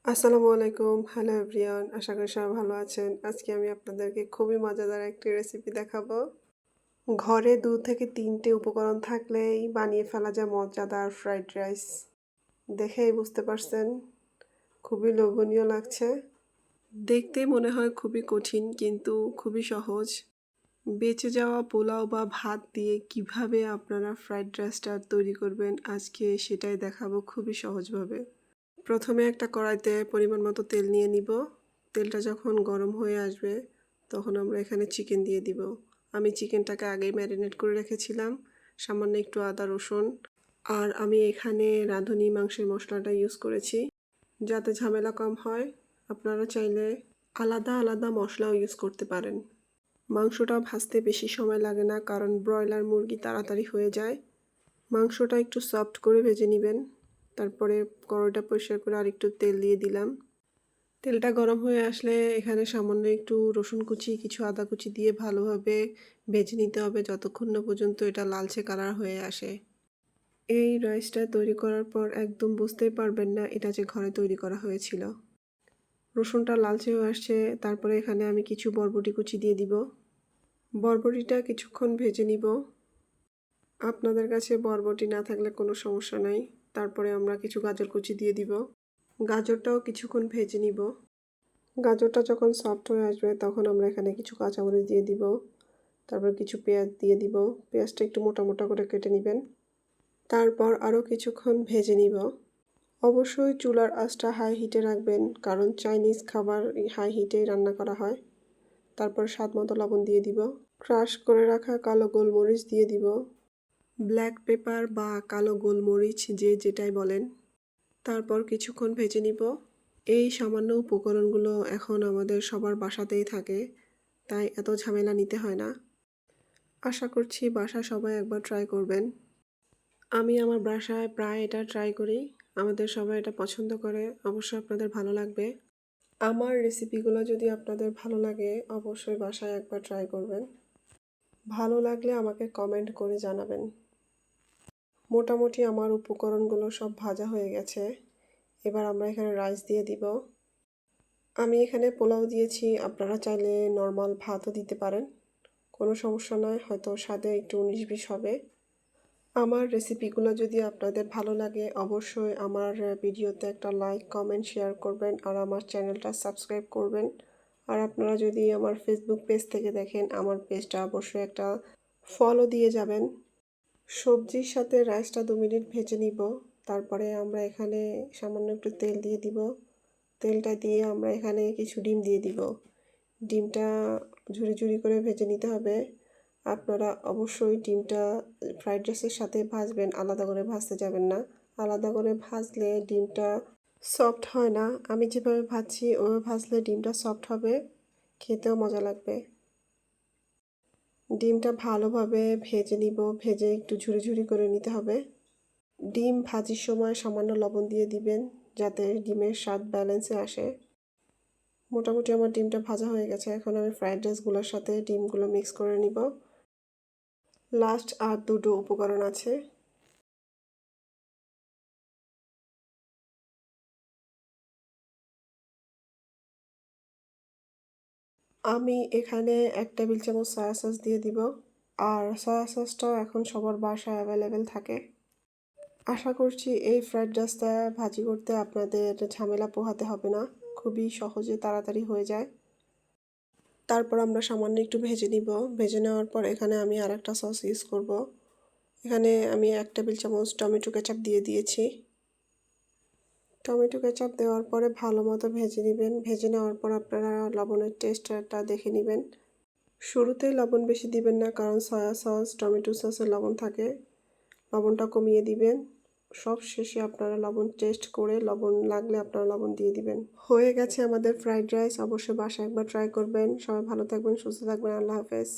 আসসালামু আলাইকুম। Hello everyone. আশা করি সবাই ভালো আছেন। আজকে আমি আপনাদেরকে খুবই মজাদার একটি রেসিপি দেখাবো। ঘরে ২ থেকে ৩ টে উপকরণ থাকলেই বানিয়ে ফেলা যায় মজাদার ফ্রাইড রাইস। দেখেই বুঝতে পারছেন, খুবই লোভনীয় লাগছে। দেখতেই মনে হয় খুবই কঠিন কিন্তু খুবই সহজ। বেঁচে যাওয়া পোলাও বা ভাত দিয়ে কিভাবে আপনারা ফ্রাইড রাইসটা তৈরি করবেন আজকে সেটাই দেখাবো খুবই সহজভাবে। প্রথমে একটা কড়াইতে পরিমাণ মতো তেল নিয়ে নিব। তেলটা যখন গরম হয়ে আসবে তখন আমরা এখানে চিকেন দিয়ে দিব। আমি চিকেনটাকে আগেই ম্যারিনেট করে রেখেছিলাম, সামান্য একটু আদা রসুন। আর আমি এখানে রাঁধুনি মাংসের মশলাটা ইউজ করেছি যাতে ঝামেলা কম হয়। আপনারা চাইলে আলাদা আলাদা মশলাও ইউজ করতে পারেন। মাংসটা ভাজতে বেশি সময় লাগে না কারণ ব্রয়লার মুরগি তাড়াতাড়ি হয়ে যায়। মাংসটা একটু সফট করে ভেজে নেবেন। তারপরে কড়াইটা পরিষ্কার করে আরেকটু তেল দিয়ে দিলাম। তেলটা গরম হয়ে আসলে এখানে সামান্য একটু রসুন কুচি, কিছু আদা কুচি দিয়ে ভালোভাবে ভেজে নিতে হবে যতক্ষণ না পর্যন্ত এটা লালচে কালার হয়ে আসে। এই রাইসটা তৈরি করার পর একদম বুঝতেই পারবেন না এটা যে ঘরে তৈরি করা হয়েছিল। রসুনটা লালচে হয়ে আসছে, তারপরে এখানে আমি কিছু বরবটি কুচি দিয়ে দিব। বরবটিটা কিছুক্ষণ ভেজে নিব। আপনাদের কাছে বরবটি না থাকলে কোনো সমস্যা নাই। তারপরে আমরা কিছু গাজর কুচি দিয়ে দিব। গাজরটাও কিছুক্ষণ ভেজে নিব। গাজরটা যখন সফট হয়ে আসবে তখন আমরা এখানে কিছু কাঁচামরিচ দিয়ে দিব। তারপর কিছু পেঁয়াজ দিয়ে দিব। পেঁয়াজটা একটু মোটা মোটা করে কেটে নেবেন। তারপর আরও কিছুক্ষণ ভেজে নিব। অবশ্যই চুলার আঁচটা হাই হিটে রাখবেন কারণ চাইনিজ খাবার হাই হিটেই রান্না করা হয়। তারপর স্বাদ মতো লবণ দিয়ে দিব। ক্রাশ করে রাখা কালো গোলমরিচ দিয়ে দিব। ব্ল্যাক পেপার বা কালো গোলমরিচ যে যেটাই বলেন। তারপর কিছুক্ষণ ভেজে নিব। এই সামান্য উপকরণগুলো এখন আমাদের সবার বাসাতেই থাকে, তাই এত ঝামেলা নিতে হয় না। আশা করছি বাসায় সবাই একবার ট্রাই করবেন। আমি আমার বাসায় প্রায় এটা ট্রাই করি। আমাদের সবাই এটা পছন্দ করে। অবশ্যই আপনাদের ভালো লাগবে। আমার রেসিপিগুলো যদি আপনাদের ভালো লাগে অবশ্যই বাসায় একবার ট্রাই করবেন। ভালো লাগলে আমাকে কমেন্ট করে জানাবেন। মোটামুটি আমার উপকরণগুলো সব ভাজা হয়ে গেছে। এবার আমরা এখানে রাইস দিয়ে দিব। আমি এখানে পোলাও দিয়েছি, আপনারা চাইলে নর্মাল ভাতও দিতে পারেন, কোনো সমস্যা নয়, হয়তো স্বাদে একটু ১৯-২০ হবে। আমার রেসিপিগুলো যদি আপনাদের ভালো লাগে অবশ্যই আমার ভিডিওতে একটা লাইক, কমেন্ট, শেয়ার করবেন আর আমার চ্যানেলটা সাবস্ক্রাইব করবেন। আর আপনারা যদি আমার ফেসবুক পেজ থেকে দেখেন আমার পেজটা অবশ্যই একটা ফলো দিয়ে যাবেন। সবজির সাথে রাইসটা ২ মিনিট ভেজে নিব। তারপরে আমরা এখানে সামান্য একটু তেল দিয়ে দিব। তেলটা দিয়ে আমরা এখানে কিছু ডিম দিয়ে দিব। ডিমটা ঝুরি ঝুরি করে ভেজে নিতে হবে। আপনারা অবশ্যই ডিমটা ফ্রাইড রাইসের সাথে ভাজবেন, আলাদা করে ভাজতে যাবেন না। আলাদা করে ভাজলে ডিমটা সফট হয় না। আমি যেভাবে ভাজছি ওভাবে ভাজলে ডিমটা সফট হবে, খেতেও মজা লাগবে। ডিমটা ভালোভাবে ভেজে নিব। ভেজে একটু ঝুরি ঝুরি করে নিতে হবে। ডিম ভাজির সময় সামান্য লবণ দিয়ে দিবেন যাতে ডিমের স্বাদ ব্যালেন্সে আসে। মোটামুটি আমার ডিমটা ভাজা হয়ে গেছে। এখন আমি ফ্রাইড রাইসগুলোর সাথে ডিমগুলো মিক্স করে নিব। লাস্ট আর দুটো উপকরণ আছে। আমি এখানে ১ টেবিল চামচ সয়া সস দিয়ে দিব। আর সয়া সসটাও এখন সবার বাসায় অ্যাভেলেবেল থাকে। আশা করছি এই ফ্রাইড রাইসটা ভাজি করতে আপনাদের ঝামেলা পোহাতে হবে না, খুবই সহজে তাড়াতাড়ি হয়ে যায়। তারপর আমরা সামান্য একটু ভেজে নিব। ভেজে নেওয়ার পর এখানে আমি আরেকটা সস ইউজ করব। এখানে আমি ১ টেবিল চামচ টমেটো কেচাপ দিয়ে দিয়েছি। টমেটো কেচাপ দেওয়ার পরে ভালো মতো ভেজে নেবেন। ভেজে নেওয়ার পর আপনারা লবণের টেস্টটা দেখে নেবেন। শুরুতেই লবণ বেশি দিবেন না কারণ সয়া সস, টমেটো সসে লবণ থাকে। লবণটা কমিয়ে দিবেন। সব শেষে আপনারা লবণ টেস্ট করে লবণ লাগলে আপনারা লবণ দিয়ে দিবেন। হয়ে গেছে আমাদের ফ্রাইড রাইস। অবশ্যই বাসায় একবার ট্রাই করবেন। সবাই ভালো থাকবেন, সুস্থ থাকবেন। আল্লাহ হাফেজ।